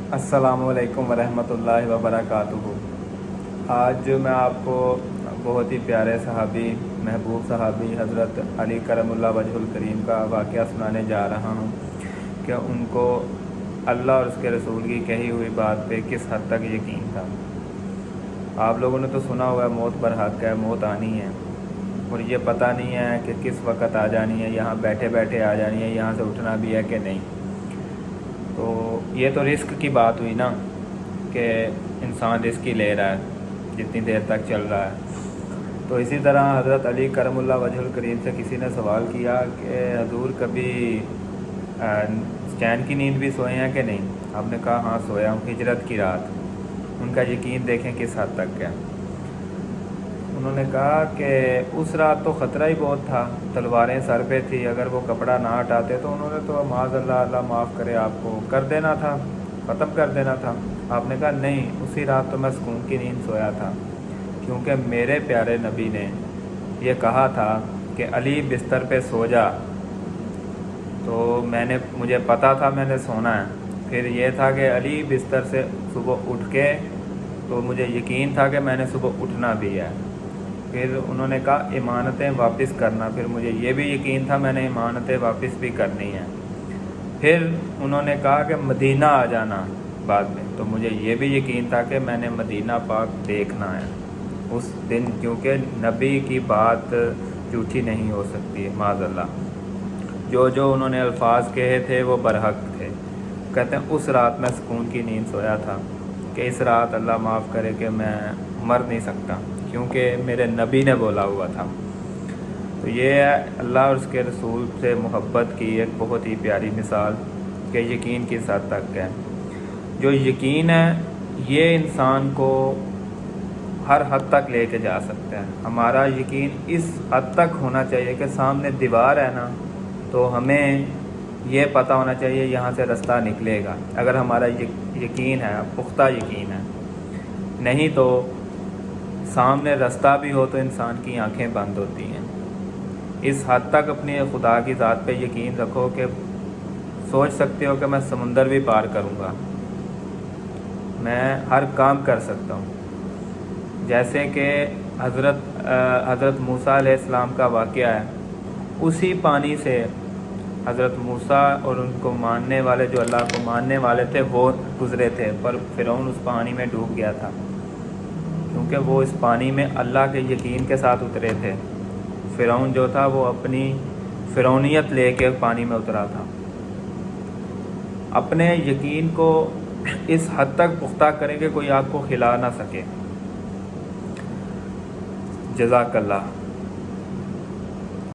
अस्सलामुअलैकुम वरहमतुल्लाहि वबरकातुहू। आज मैं आपको बहुत ही प्यारे सहाबी, महबूब सहाबी हज़रत अली करमुल्लाह वजहुल करीम का वाक़या सुनाने जा रहा हूँ कि उनको अल्लाह और उसके रसूल की कही हुई बात पे किस हद तक यकीन था। आप लोगों ने तो सुना हुआ है मौत बरहक है, मौत आनी है, और ये पता नहीं है कि किस वक़्त आ जानी है, यहाँ बैठे बैठे आ जानी है, यहाँ से उठना भी है कि नहीं। तो ये तो रिस्क की बात हुई ना कि इंसान रिस्क ही ले रहा है जितनी देर तक चल रहा है। तो इसी तरह हज़रत अली करमुल्लाह वजहुल करीम से किसी ने सवाल किया कि हजूर कभी चैन की नींद भी सोए हैं कि नहीं। आपने कहा हाँ सोया हूँ, हिजरत की रात। उनका यकीन देखें किस हद तक है। उन्होंने कहा कि उस रात तो ख़तरा ही बहुत था, तलवारें सर पे थी, अगर वो कपड़ा ना हटाते तो उन्होंने तो माज़अल्लाह अल्लाह माफ़ करे आपको कर देना था, ख़त्म कर देना था। आपने कहा नहीं, उसी रात तो मैं सुकून की नींद सोया था, क्योंकि मेरे प्यारे नबी ने ये कहा था कि अली बिस्तर पे सो जा। तो मुझे पता था मैंने सोना है। फिर ये था कि अली बिस्तर से सुबह उठ के, तो मुझे यकीन था कि मैंने सुबह उठना भी है। फिर उन्होंने कहा इमानतें वापस करना, फिर मुझे ये भी यकीन था मैंने इमानतें वापस भी करनी है। फिर उन्होंने कहा कि मदीना आ जाना बाद में, तो मुझे ये भी यकीन था कि मैंने मदीना पाक देखना है उस दिन, क्योंकि नबी की बात झूठी नहीं हो सकती है माज़अल्लाह। जो उन्होंने अल्फाज कहे थे वो बरहक थे। कहते हैं उस रात मैं सुकून की नींद सोया था कि इस रात अल्लाह माफ़ करे कि मैं मर नहीं सकता, क्योंकि मेरे नबी ने बोला हुआ था। तो ये है अल्लाह और उसके रसूल से मोहब्बत की एक बहुत ही प्यारी मिसाल कि यकीन किस हद तक है। जो यकीन है ये इंसान को हर हद तक लेके जा सकता है। हमारा यकीन इस हद तक होना चाहिए कि सामने दीवार है ना, तो हमें ये पता होना चाहिए यहाँ से रास्ता निकलेगा। अगर हमारा यकीन है, पुख्ता यकीन है, नहीं तो सामने रास्ता भी हो तो इंसान की आंखें बंद होती हैं। इस हद तक अपने खुदा की ज़ात पे यकीन रखो कि सोच सकते हो कि मैं समुंदर भी पार करूँगा, मैं हर काम कर सकता हूँ। जैसे कि हज़रत मूसा अलैहिस्सलाम का वाक़या है, उसी पानी से हज़रत मूसा और उनको मानने वाले, जो अल्लाह को मानने वाले थे, वो गुज़रे थे, पर फ़िरौन उस पानी में डूब गया था, क्योंकि वो इस पानी में अल्लाह के यकीन के साथ उतरे थे। फ़िरौन जो था वो अपनी फ़िरौनियत लेके पानी में उतरा था। अपने यकीन को इस हद तक पुख्ता करें कि कोई आपको खिला ना सके। जज़ाकल्लाह।